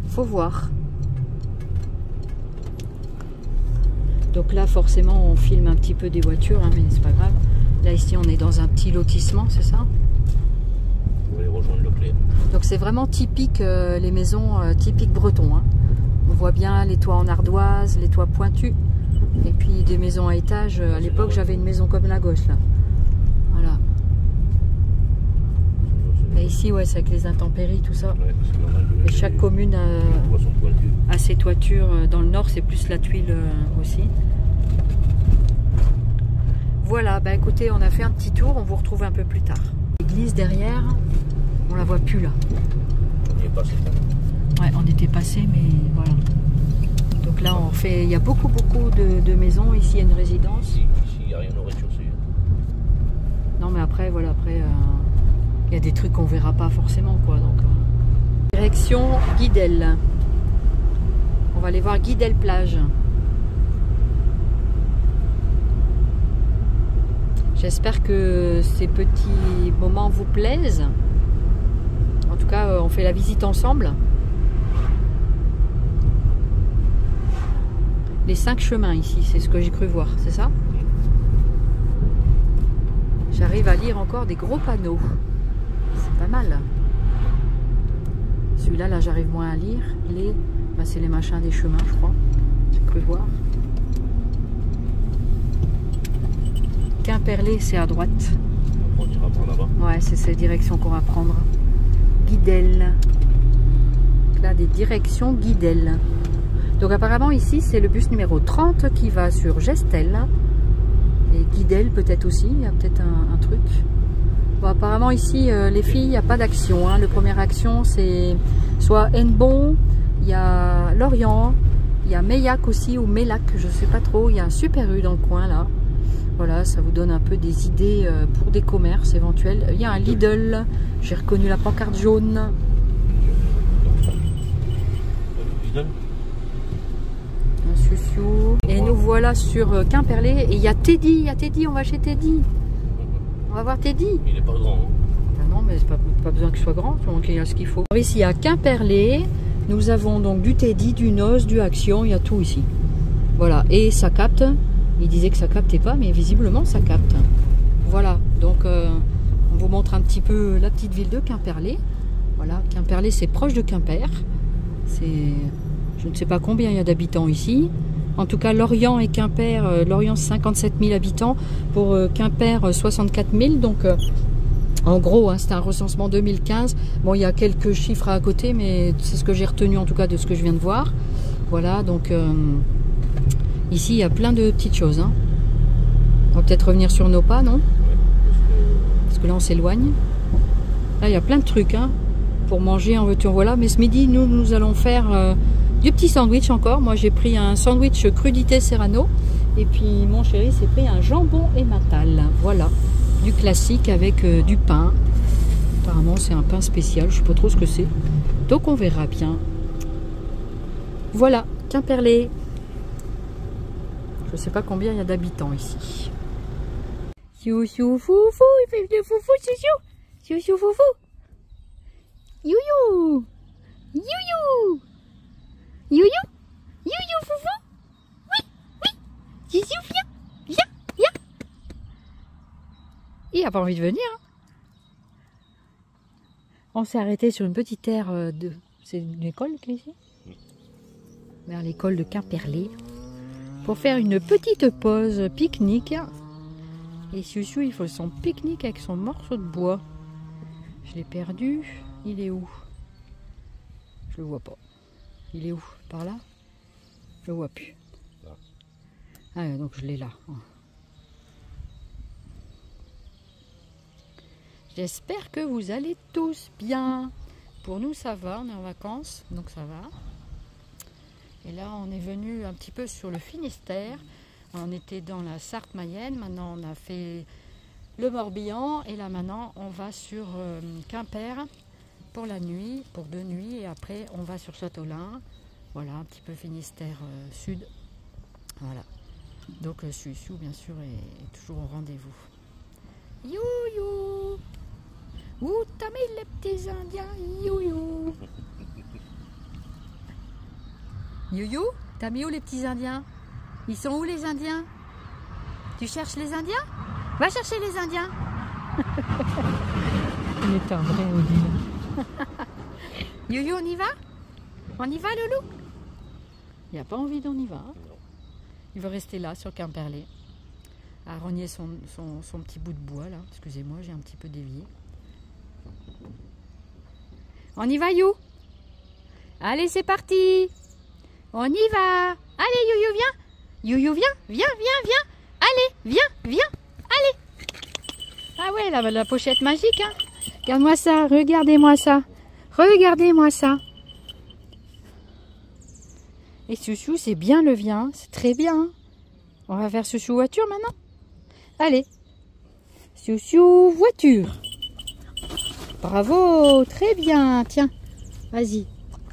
Faut voir. Donc là, forcément, on filme un petit peu des voitures, hein, mais c'est pas grave. Là, ici, on est dans un petit lotissement, c'est ça? On va aller rejoindre Leclerc. Donc c'est vraiment typique, les maisons typiques bretons. Hein. On voit bien les toits en ardoise, les toits pointus. Et puis des maisons à étage. À l'époque, j'avais une maison comme la gauche, là. Voilà. Et ici, ouais, c'est avec les intempéries, tout ça. Ouais, c'est normal que Et chaque commune les toits sont pointus. a ses toitures. Dans le nord, c'est plus la tuile aussi. Voilà, bah écoutez, on a fait un petit tour, on vous retrouve un peu plus tard. L'église derrière, on la voit plus là. On y est passé. Ouais, on était passé, mais voilà. Donc là, on fait, il y a beaucoup de maisons. Ici, il y a une résidence. Ici, il n'y a rien au rez-de-chaussée. Non, mais après, voilà, après, il y a des trucs qu'on verra pas forcément, quoi. Donc, direction Guidel. On va aller voir Guidel plage. J'espère que ces petits moments vous plaisent. En tout cas, on fait la visite ensemble. Les 5 chemins ici, c'est ce que j'ai cru voir, c'est ça? J'arrive à lire encore des gros panneaux. C'est pas mal. Celui-là, là, j'arrive moins à lire. C'est les machins des chemins, je crois. J'ai cru voir. Quimperlé, c'est à droite. On ira par là-bas. Ouais, c'est cette direction qu'on va prendre. Guidel. Là, des directions Guidel. Donc apparemment ici, c'est le bus numéro 30 qui va sur Gestel. Et Guidel peut-être aussi, il y a peut-être un truc. Bon, apparemment ici, les filles, il n'y a pas d'action. Hein. La première action, c'est soit Hennebont, il y a Lorient, il y a Meillac aussi, ou Mélac, je ne sais pas trop. Il y a un Super U dans le coin là. Voilà, ça vous donne un peu des idées pour des commerces éventuels. Il y a un Lidl, j'ai reconnu la pancarte jaune. Lidl. Un Suciou. Et nous voilà sur Quimperlé. Et il y a Teddy, on va chez Teddy. On va voir Teddy. Il n'est pas grand. Hein. Ah non, mais c'est pas besoin qu'il soit grand, donc il y a ce qu'il faut. Alors ici à Quimperlé, nous avons donc du Teddy, du Noz, du Action, il y a tout ici. Voilà, et ça capte. Il disait que ça captait pas, mais visiblement ça capte. Voilà, donc on vous montre un petit peu la petite ville de Quimperlé. Voilà, Quimperlé c'est proche de Quimper. Je ne sais pas combien il y a d'habitants ici. En tout cas, Lorient et Quimper, Lorient 57 000 habitants, pour Quimper 64 000. Donc en gros, hein, c'est un recensement 2015. Bon, il y a quelques chiffres à côté, mais c'est ce que j'ai retenu en tout cas de ce que je viens de voir. Voilà, donc... ici, il y a plein de petites choses. Hein. On va peut-être revenir sur nos pas, non? Ouais, parce que là, on s'éloigne. Là, il y a plein de trucs hein, pour manger en voiture. Voilà. Mais ce midi, nous allons faire du petit sandwich encore. Moi, j'ai pris un sandwich crudité serrano. Et puis, mon chéri s'est pris un jambon et matal. Voilà. Du classique avec du pain. Apparemment, c'est un pain spécial. Je ne sais pas trop ce que c'est. Donc, on verra bien. Voilà. Quimperlé. Je sais pas combien il y a d'habitants ici. Chouchou foufou, il fait le foufou chouchou. Chouchou foufou. Youyou. Youyou. Youyou. Youyou foufou. Oui, oui. Chouchou, viens. Il a pas envie de venir. Hein. On s'est arrêté sur une petite aire de... C'est une école qui est ici? Vers l'école de Quimperlé. Pour faire une petite pause pique-nique. Et Chouchou, il faut son pique-nique avec son morceau de bois. Je l'ai perdu. Il est où? Je le vois pas. Il est où? Par là? Je le vois plus. Ah, donc je l'ai là. J'espère que vous allez tous bien. Pour nous, ça va. On est en vacances, donc ça va. Et là, on est venu un petit peu sur le Finistère. On était dans la Sarthe-Mayenne. Maintenant, on a fait le Morbihan. Et là, maintenant, on va sur Quimper pour la nuit, pour 2 nuits. Et après, on va sur Châteaulin. Voilà, un petit peu Finistère sud. Voilà. Donc, Chouchou, bien sûr, est toujours au rendez-vous. You. Où t'as mis les petits Indiens? You. Youyou, t'as mis où les petits Indiens? Ils sont où les Indiens? Tu cherches les Indiens? Va chercher les Indiens. Il est un vrai Odile. Youyou, on y va? On y va, Loulou? Il n'a pas envie d'on y va. Hein? Il veut rester là, sur Quimperlé, à rogner son petit bout de bois, là. Excusez-moi, j'ai un petit peu dévié. On y va, You? Allez, c'est parti! On y va. Allez, Youyou, viens. Youyou, viens. Allez, viens. Ah ouais, la pochette magique, hein. Regarde-moi ça, regardez-moi ça. Regardez-moi ça. Et chouchou, c'est bien le vin, c'est très bien. On va faire chouchou voiture maintenant. Allez. Chouchou voiture. Bravo, très bien. Tiens, vas-y.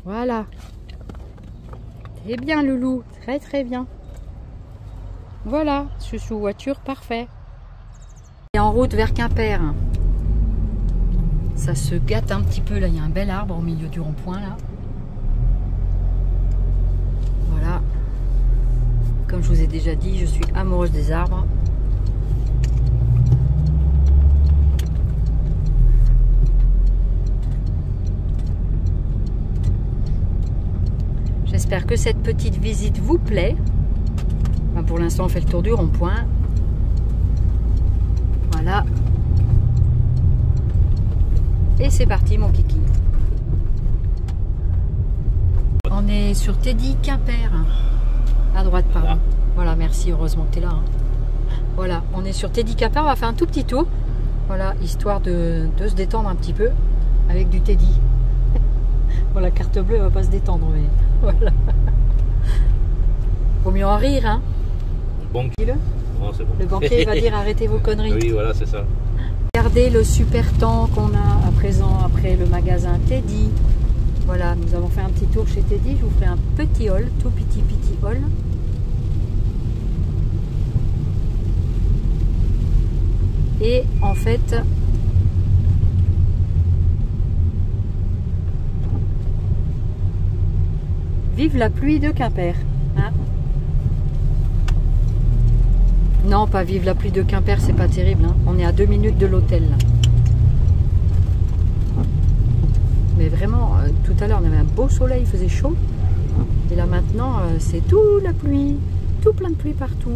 Voilà. Très bien, loulou. Très, très bien. Voilà, chouchou voiture, parfait. Et en route vers Quimper. Ça se gâte un petit peu. Là, il y a un bel arbre au milieu du rond-point, là. Voilà. Comme je vous ai déjà dit, je suis amoureuse des arbres. J'espère que cette petite visite vous plaît. Enfin, pour l'instant, on fait le tour du rond-point. Voilà. Et c'est parti, mon kiki. On est sur Teddy Quimper. À droite, pardon. Voilà, merci, heureusement que tu es là. Hein. Voilà, on est sur Teddy Quimper. On va faire un tout petit tour. Voilà, histoire de se détendre un petit peu avec du Teddy. Bon, la carte bleue, elle va pas se détendre, mais voilà. Vaut mieux en rire, hein. Bon. Oh, c'est bon. Le banquier va dire arrêtez vos conneries. Oui, voilà, c'est ça. Regardez le super temps qu'on a à présent après le magasin Teddy. Voilà, nous avons fait un petit tour chez Teddy. Je vous ferai un petit haul, tout petit haul. Et en fait, vive la pluie de Quimper. Hein? Non, pas vive la pluie de Quimper, c'est pas terrible. Hein. On est à 2 minutes de l'hôtel. Mais vraiment, tout à l'heure, on avait un beau soleil, il faisait chaud. Et là maintenant, c'est tout la pluie. Tout plein de pluie partout.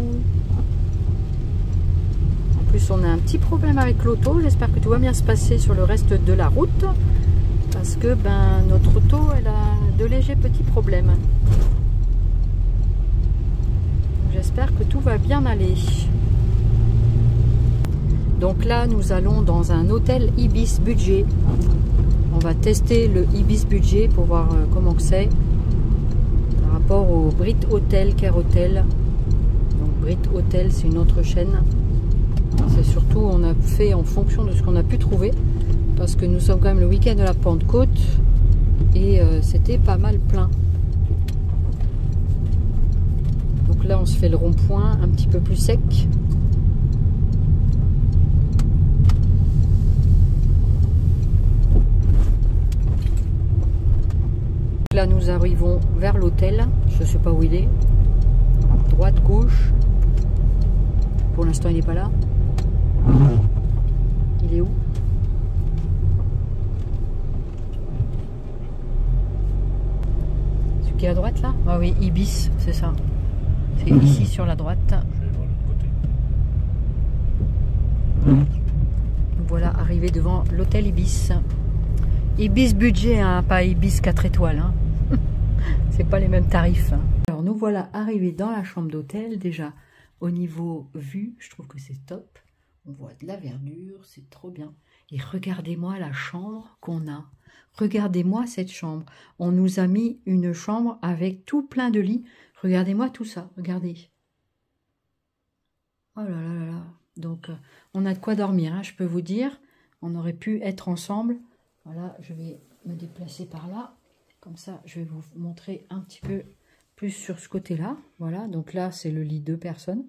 En plus, on a un petit problème avec l'auto. J'espère que tout va bien se passer sur le reste de la route. Parce que ben, notre auto, elle a de légers petits problèmes. J'espère que tout va bien aller. Donc là, nous allons dans un hôtel Ibis Budget. On va tester le Ibis Budget pour voir comment que c'est par rapport au Brit Hotel, Care Hotel. Donc Brit Hotel, c'est une autre chaîne. C'est surtout, on a fait en fonction de ce qu'on a pu trouver. Parce que nous sommes quand même le week-end de la Pentecôte. Et c'était pas mal plein. Donc là, on se fait le rond-point un petit peu plus sec. Là, nous arrivons vers l'hôtel. Je ne sais pas où il est. Droite, gauche. Pour l'instant, il n'est pas là. Il est où? Celui qui est à droite, là? Ah oui, Ibis, c'est ça. C'est ici sur la droite. Je vais voir l'autre côté. Nous voilà arrivés devant l'hôtel Ibis. Ibis Budget, hein, pas Ibis 4 étoiles. Hein. C'est pas les mêmes tarifs. Alors nous voilà arrivés dans la chambre d'hôtel. Déjà au niveau vue, je trouve que c'est top. On voit de la verdure, c'est trop bien. Et regardez-moi la chambre qu'on a. Regardez-moi cette chambre. On nous a mis une chambre avec tout plein de lits. Regardez-moi tout ça, regardez. Oh là là là là. Donc, on a de quoi dormir, hein, je peux vous dire. On aurait pu être ensemble. Voilà, je vais me déplacer par là. Comme ça, je vais vous montrer un petit peu plus sur ce côté-là. Voilà, donc là, c'est le lit 2 personnes.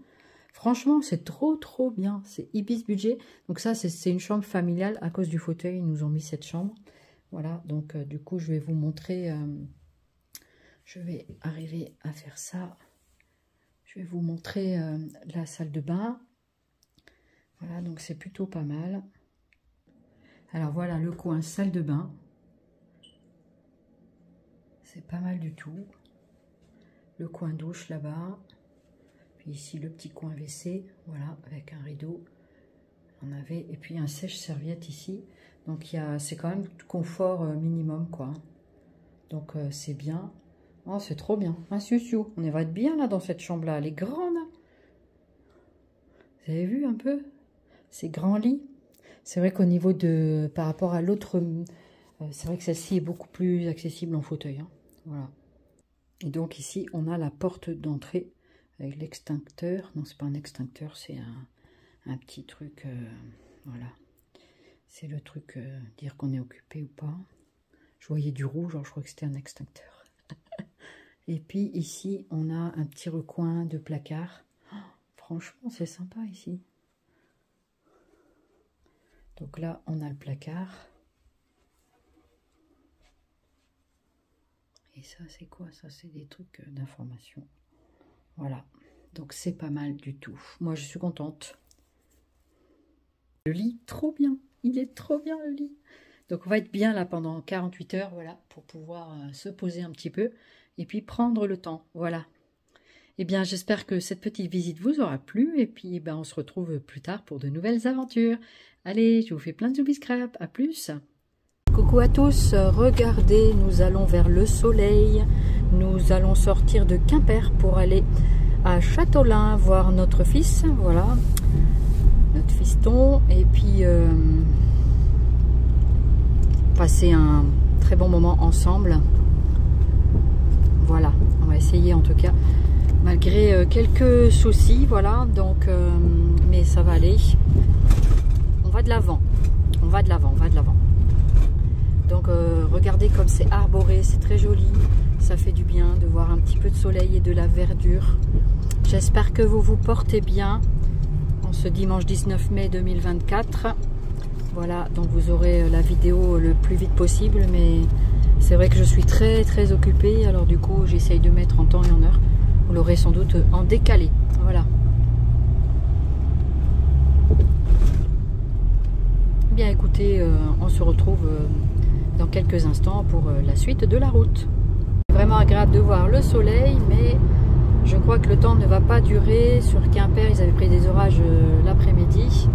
Franchement, c'est trop bien. C'est Ibis Budget. Donc ça, c'est une chambre familiale. À cause du fauteuil, ils nous ont mis cette chambre. Voilà, donc du coup, je vais vous montrer... je vais arriver à faire ça. Je vais vous montrer la salle de bain. Voilà, donc c'est plutôt pas mal. Alors voilà le coin salle de bain. C'est pas mal du tout. Le coin douche là-bas. Puis ici le petit coin WC. Voilà, avec un rideau. On avait, et puis un sèche-serviette ici. Donc c'est quand même confort minimum, quoi. Donc c'est bien. Oh, c'est trop bien. Un siou-siou. On va être bien là dans cette chambre-là. Elle est grande. Vous avez vu un peu ces grands lits? C'est vrai qu'au niveau de... Par rapport à l'autre, c'est vrai que celle-ci est beaucoup plus accessible en fauteuil. Hein. Voilà. Et donc ici, on a la porte d'entrée avec l'extincteur. Non, c'est pas un extincteur, c'est un petit truc. Voilà. C'est le truc, dire qu'on est occupé ou pas. Je voyais du rouge, alors je crois que c'était un extincteur. Et puis ici, on a un petit recoin de placard. Oh, franchement, c'est sympa ici. Donc là, on a le placard. Et ça, c'est quoi? Ça, c'est des trucs d'information. Voilà. Donc, c'est pas mal du tout. Moi, je suis contente. Le lit, trop bien. Il est trop bien, le lit. Donc, on va être bien là pendant 48 heures, voilà, pour pouvoir se poser un petit peu et puis prendre le temps. Voilà. Eh bien, j'espère que cette petite visite vous aura plu. Et puis, ben, on se retrouve plus tard pour de nouvelles aventures. Allez, je vous fais plein de zoubis-scrap. À plus. Coucou à tous. Regardez, nous allons vers le soleil. Nous allons sortir de Quimper pour aller à Châteaulin voir notre fils. Voilà, notre fiston. Et puis, passer un très bon moment ensemble. Voilà, on va essayer en tout cas. Malgré quelques soucis, voilà, donc, mais ça va aller. On va de l'avant, on va de l'avant, on va de l'avant. Donc, regardez comme c'est arboré, c'est très joli. Ça fait du bien de voir un petit peu de soleil et de la verdure. J'espère que vous vous portez bien en ce dimanche 19 mai 2024. Voilà, donc vous aurez la vidéo le plus vite possible, mais c'est vrai que je suis très occupée, alors du coup, j'essaye de mettre en temps et en heure. Vous l'aurez sans doute en décalé. Voilà. Bien écoutez, on se retrouve dans quelques instants pour la suite de la route. C'est vraiment agréable de voir le soleil, mais je crois que le temps ne va pas durer. Sur Quimper, ils avaient pris des orages l'après-midi.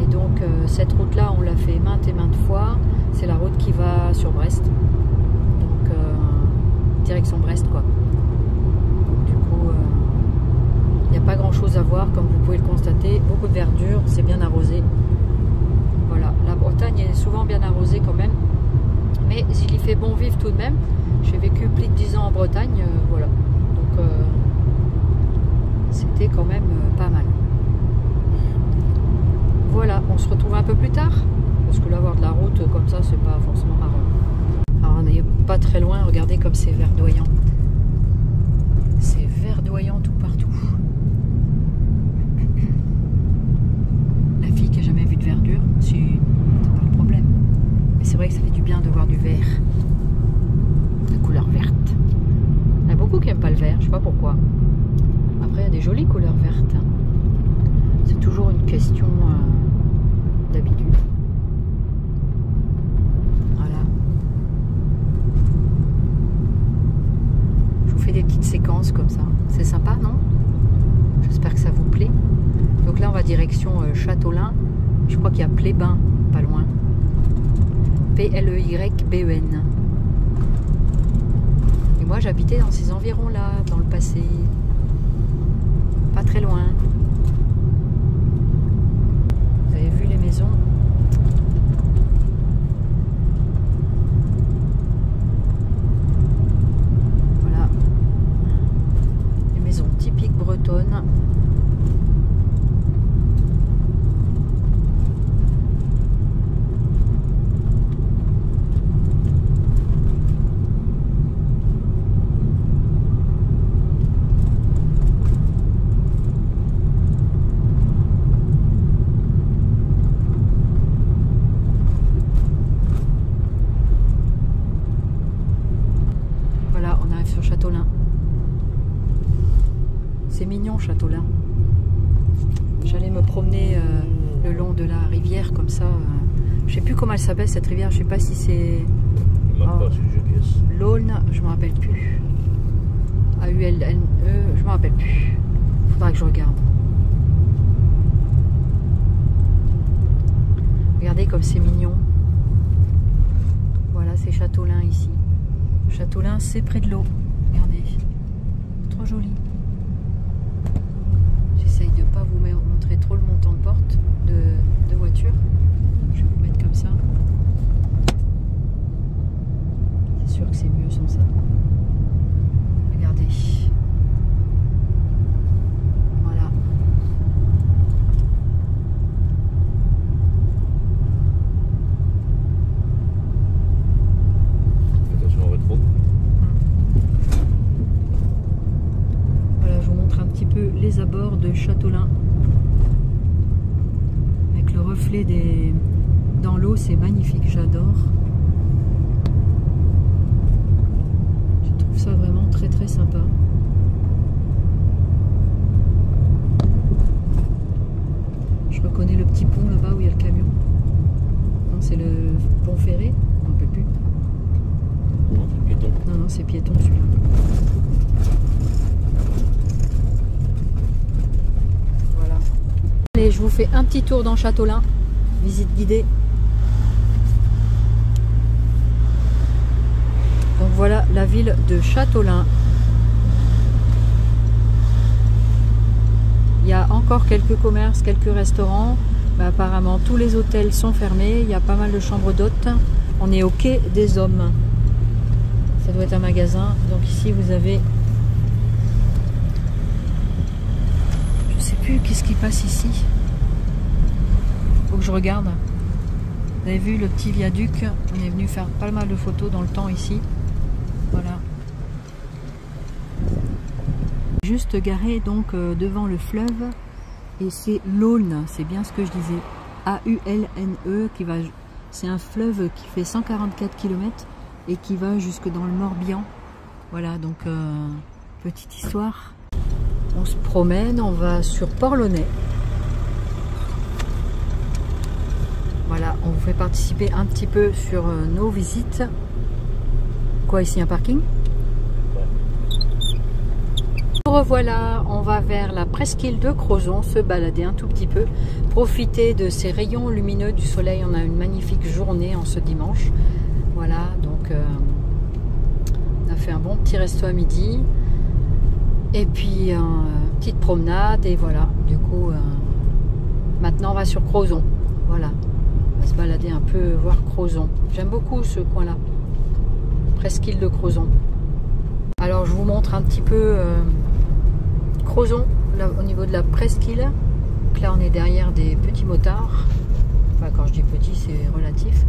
Et donc cette route-là, on l'a fait maintes et maintes fois. C'est la route qui va sur Brest. Donc direction Brest, quoi. Il n'y a pas grand chose à voir, comme vous pouvez le constater. Beaucoup de verdure, c'est bien arrosé. Voilà, la Bretagne est souvent bien arrosée quand même. Mais il y fait bon vivre tout de même. J'ai vécu plus de 10 ans en Bretagne, voilà. Donc c'était quand même pas mal. Voilà, on se retrouve un peu plus tard. Parce que là, avoir de la route comme ça, c'est pas forcément marrant. Alors on n'est pas très loin, regardez comme c'est verdoyant. C'est verdoyant tout partout. La fille qui n'a jamais vu de verdure, c'est pas le problème. Mais c'est vrai que ça fait du bien de voir du vert. La couleur verte. Il y en a beaucoup qui n'aiment pas le vert, je sais pas pourquoi. Après, il y a des jolies couleurs vertes. C'est toujours une question d'habitude. Voilà. Je vous fais des petites séquences comme ça. C'est sympa, non? J'espère que ça vous plaît. Donc là, on va direction Châteaulin. Je crois qu'il y a Plébin, pas loin. P-L-E-Y-B-E-N. Et moi, j'habitais dans ces environs-là, dans le passé. Pas très loin. Vous avez vu les maisons? Voilà. Les maisons typiques bretonnes. Sur Châteaulin. C'est mignon Châteaulin. J'allais me promener le long de la rivière comme ça. Je sais plus comment elle s'appelle cette rivière. Je sais pas si c'est l'Aulne, je me rappelle plus. A-U-L-N-E, je me rappelle plus. Faudra que je regarde. Regardez comme c'est mignon. Voilà, c'est Châteaulin ici. Châteaulin, c'est près de l'eau. Regardez, trop joli. J'essaye de ne pas vous montrer trop le montant de porte de voiture. peu les abords de Châteaulin. Avec le reflet dans l'eau, c'est magnifique, j'adore. Je trouve ça vraiment très très sympa. Je reconnais le petit pont là-bas où il y a le camion. Non, c'est le pont ferré. On ne peut plus. Non, c'est piéton. Non, c'est piéton celui-là. Voilà. Allez, je vous fais un petit tour dans Châteaulin. Visite guidée. Donc voilà la ville de Châteaulin. Il y a encore quelques commerces, quelques restaurants. Mais apparemment, tous les hôtels sont fermés. Il y a pas mal de chambres d'hôtes. On est au quai des Hommes. Ça doit être un magasin. Donc ici, vous avez... Je sais plus qu'est-ce qui passe ici. Faut que je regarde. Vous avez vu le petit viaduc? On est venu faire pas mal de photos dans le temps ici. Voilà. Juste garé donc devant le fleuve. Et c'est l'Aulne, c'est bien ce que je disais. A-U-L-N-E, c'est un fleuve qui fait 144 km et qui va jusque dans le Morbihan. Voilà, donc petite histoire. On se promène, on va sur Port-Launay. Voilà, on vous fait participer un petit peu sur nos visites. Quoi, ici un parking? Revoilà, on va vers la presqu'île de Crozon, se balader un tout petit peu, profiter de ces rayons lumineux du soleil. On a une magnifique journée en ce dimanche. Voilà, donc on a fait un bon petit resto à midi. Et puis petite promenade et voilà. Du coup, maintenant on va sur Crozon. Voilà, on va se balader un peu, voir Crozon. J'aime beaucoup ce coin-là, presqu'île de Crozon. Alors je vous montre un petit peu Crozon, là, au niveau de la presqu'île. Donc là on est derrière des petits motards. Enfin, quand je dis petit, c'est relatif.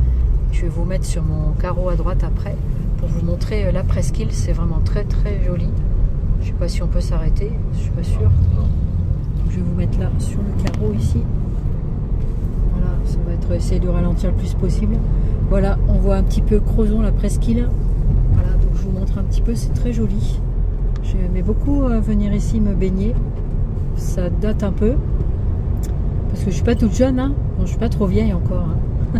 Je vais vous mettre sur mon carreau à droite après pour vous montrer la presqu'île. C'est vraiment très très joli. Je sais pas si on peut s'arrêter, je suis pas sûre. Donc, je vais vous mettre là sur le carreau ici. Voilà, ça va être essayer de ralentir le plus possible. Voilà, on voit un petit peu Crozon, la presqu'île. Voilà, donc je vous montre un petit peu, c'est très joli. J'aimais beaucoup venir ici me baigner. Ça date un peu. Parce que je suis pas toute jeune, hein. Bon, je suis pas trop vieille encore. Hein.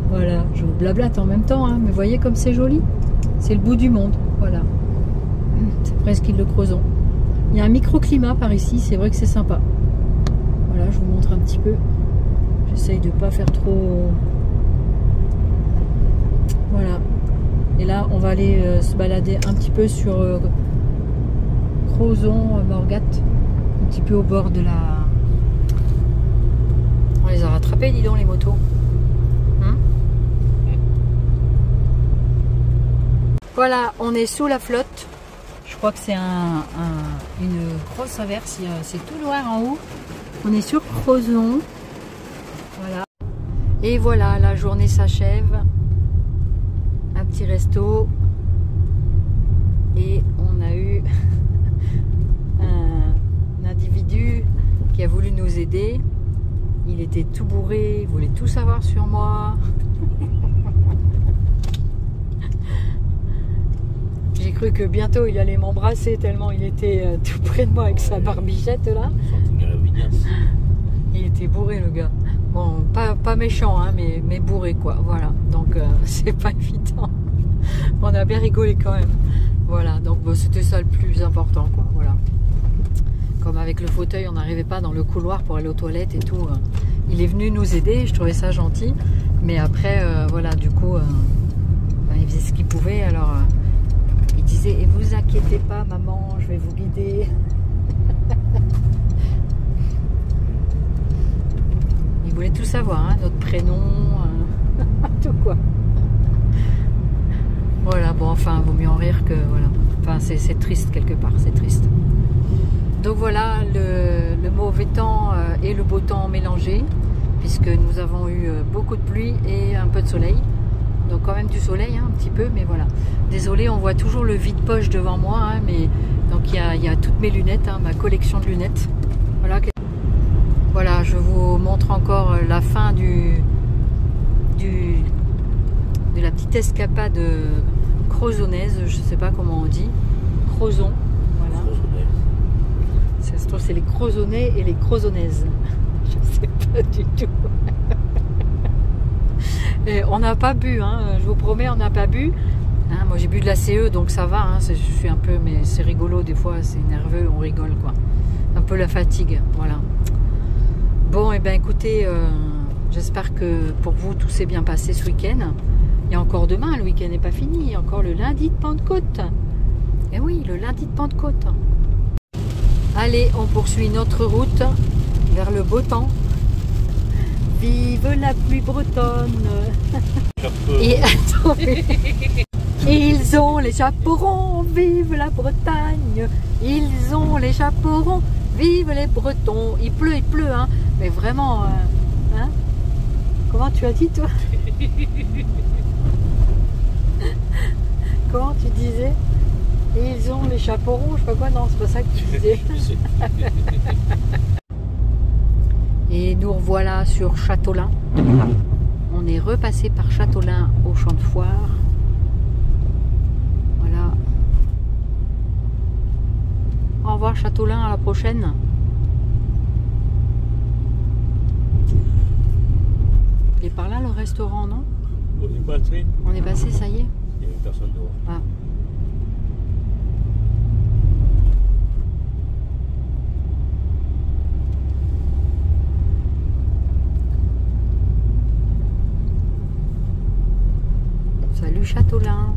Voilà, je vous blablate en même temps, hein. Mais voyez comme c'est joli. C'est le bout du monde, voilà. C'est presqu'île de Crozon. Il y a un microclimat par ici, c'est vrai que c'est sympa. Voilà, je vous montre un petit peu. J'essaye de pas faire trop... Voilà. Et là, on va aller se balader un petit peu sur Crozon, Morgat, un petit peu au bord de la... On les a rattrapés, dis donc, les motos. Hein? Voilà, on est sous la flotte. Je crois que c'est une grosse averse. C'est tout noir en haut. On est sur Crozon. Voilà. Et voilà, la journée s'achève. Un petit resto et on a eu un individu qui a voulu nous aider. Il était tout bourré, il voulait tout savoir sur moi. J'ai cru que bientôt il allait m'embrasser tellement il était tout près de moi avec sa barbichette là. Il était bourré le gars. Bon, pas méchant, hein, mais bourré quoi. Voilà, donc c'est pas évident. On a bien rigolé quand même. Voilà, donc bon, c'était ça le plus important quoi. Voilà. Comme avec le fauteuil, on n'arrivait pas dans le couloir pour aller aux toilettes et tout. Il est venu nous aider, je trouvais ça gentil. Mais après, voilà, du coup, il faisait ce qu'il pouvait. Alors, il disait, et vous inquiétez pas, maman, je vais vous guider. Il voulait tout savoir, hein, notre prénom, tout quoi. Voilà, bon, enfin, vaut mieux en rire que, voilà. Enfin, c'est triste quelque part, c'est triste. Donc voilà, le mauvais temps et le beau temps mélangés, puisque nous avons eu beaucoup de pluie et un peu de soleil. Donc quand même du soleil, hein, un petit peu, mais voilà. Désolé, on voit toujours le vide-poche devant moi, hein, mais donc il y a toute toutes mes lunettes, hein, ma collection de lunettes. Voilà, voilà, je vous montre encore la fin de la petite escapade crozonnaise, je ne sais pas comment on dit, crozon, voilà. Ça se trouve c'est les crozonnais et les crozonnaises, je ne sais pas du tout. Et on n'a pas bu, hein, je vous promets, on n'a pas bu. Hein, moi j'ai bu de la CE donc ça va, hein, je suis un peu, mais c'est rigolo des fois, c'est nerveux, on rigole quoi. Un peu la fatigue, voilà. Bon, et bien écoutez, j'espère que pour vous tout s'est bien passé ce week-end. Il y a encore demain, le week-end n'est pas fini, il y a encore le lundi de Pentecôte. Et oui, le lundi de Pentecôte. Allez, on poursuit notre route vers le beau temps. Vive la pluie bretonne. Et attendez. Ils ont les chapeaux ronds, vive la Bretagne. Ils ont les chapeaux ronds, vive les Bretons. Il pleut, hein. Mais vraiment, hein. Comment tu as dit, toi? Comment tu disais? Ils ont les chapeaux ronds, je sais pas quoi, non, c'est pas ça que tu disais. Et nous revoilà sur Châteaulin. On est repassé par Châteaulin au champ de foire. Voilà. Au revoir Châteaulin, à la prochaine. Et par là le restaurant, non? On est passé. On est passé, ça y est? Il n'y avait personne dehors. Ah. Salut Châteaulin.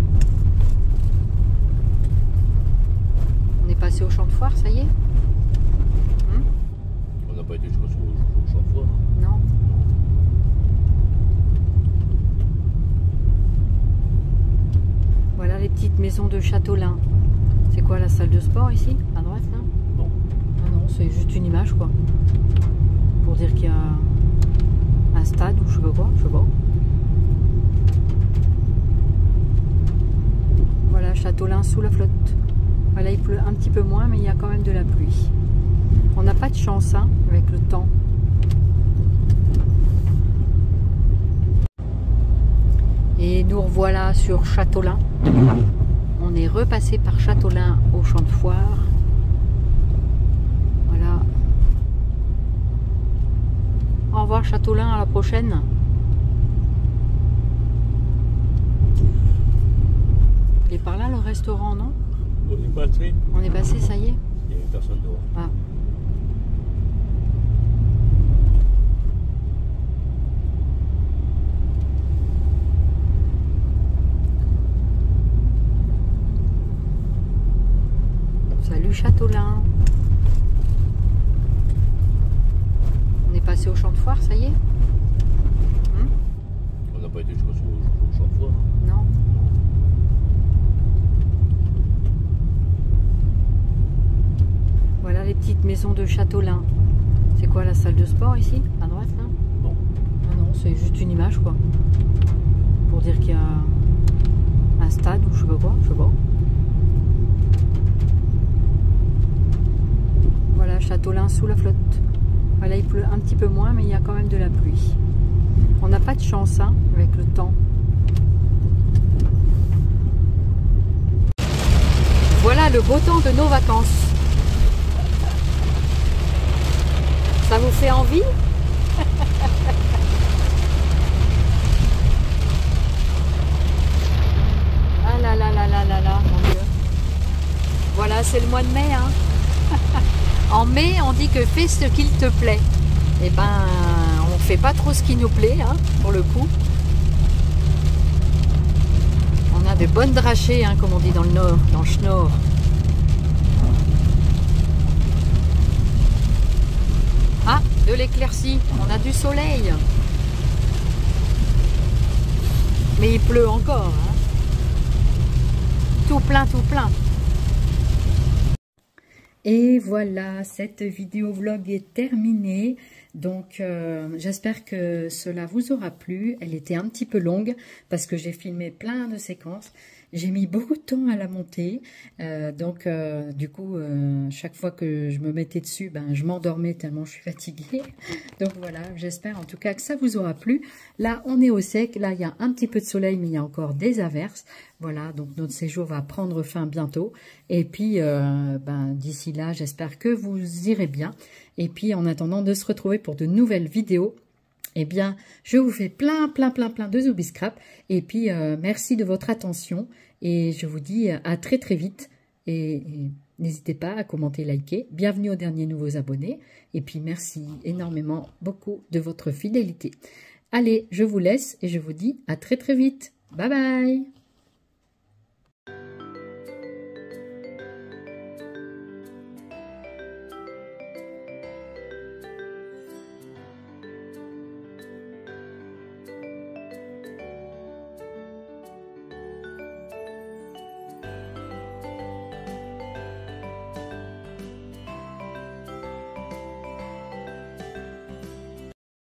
On est passé au champ de foire, ça y est? On n'a pas été jusqu'au champ de foire. Non. Voilà les petites maisons de Châteaulin. C'est quoi la salle de sport ici? À droite là? Non. Ah non, c'est juste une image quoi. Pour dire qu'il y a un stade ou je sais pas quoi, je sais pas. Voilà, Châteaulin sous la flotte. Voilà, il pleut un petit peu moins, mais il y a quand même de la pluie. On n'a pas de chance hein, avec le temps. Et nous revoilà sur Châteaulin. On est repassé par Châteaulin au champ de foire. Voilà. Au revoir Châteaulin, à la prochaine. Et par là le restaurant, non? On est passé. On est passé, ça y est? Il n'y avait personne dehors. Ah. Salut Châteaulin. On est passé au champ de foire, ça y est? On n'a pas été jusqu'au champ de foire. Non. Voilà les petites maisons de Châteaulin. C'est quoi la salle de sport ici? À droite là? Non. Ah non, c'est juste une image quoi. Pour dire qu'il y a un stade ou je sais pas quoi, je sais pas. Voilà, Châteaulin sous la flotte. Voilà, il pleut un petit peu moins, mais il y a quand même de la pluie. On n'a pas de chance hein, avec le temps. Voilà le beau temps de nos vacances. Ça vous fait envie? Ah là là là là là là, mon Dieu. Voilà, c'est le mois de mai. Hein. En mai, on dit que fais ce qu'il te plaît. Eh ben, on fait pas trop ce qui nous plaît, hein, pour le coup. On a de bonnes drachées, hein, comme on dit dans le nord, dans le schnorr. Ah, de l'éclaircie, on a du soleil. Mais il pleut encore. Hein. Tout plein, tout plein. Et voilà, cette vidéo vlog est terminée. Donc, j'espère que cela vous aura plu. Elle était un petit peu longue parce que j'ai filmé plein de séquences. J'ai mis beaucoup de temps à la monter. Du coup, chaque fois que je me mettais dessus, ben, je m'endormais tellement je suis fatiguée. Donc voilà, j'espère en tout cas que ça vous aura plu. Là, on est au sec. Là, il y a un petit peu de soleil, mais il y a encore des averses. Voilà, donc notre séjour va prendre fin bientôt. Et puis, d'ici là, j'espère que vous irez bien. Et puis, en attendant de se retrouver pour de nouvelles vidéos, eh bien, je vous fais plein de Zoubi Scrap. Et puis, merci de votre attention. Et je vous dis à très vite. Et n'hésitez pas à commenter, liker. Bienvenue aux derniers nouveaux abonnés. Et puis, merci énormément, beaucoup de votre fidélité. Allez, je vous laisse et je vous dis à très vite. Bye bye.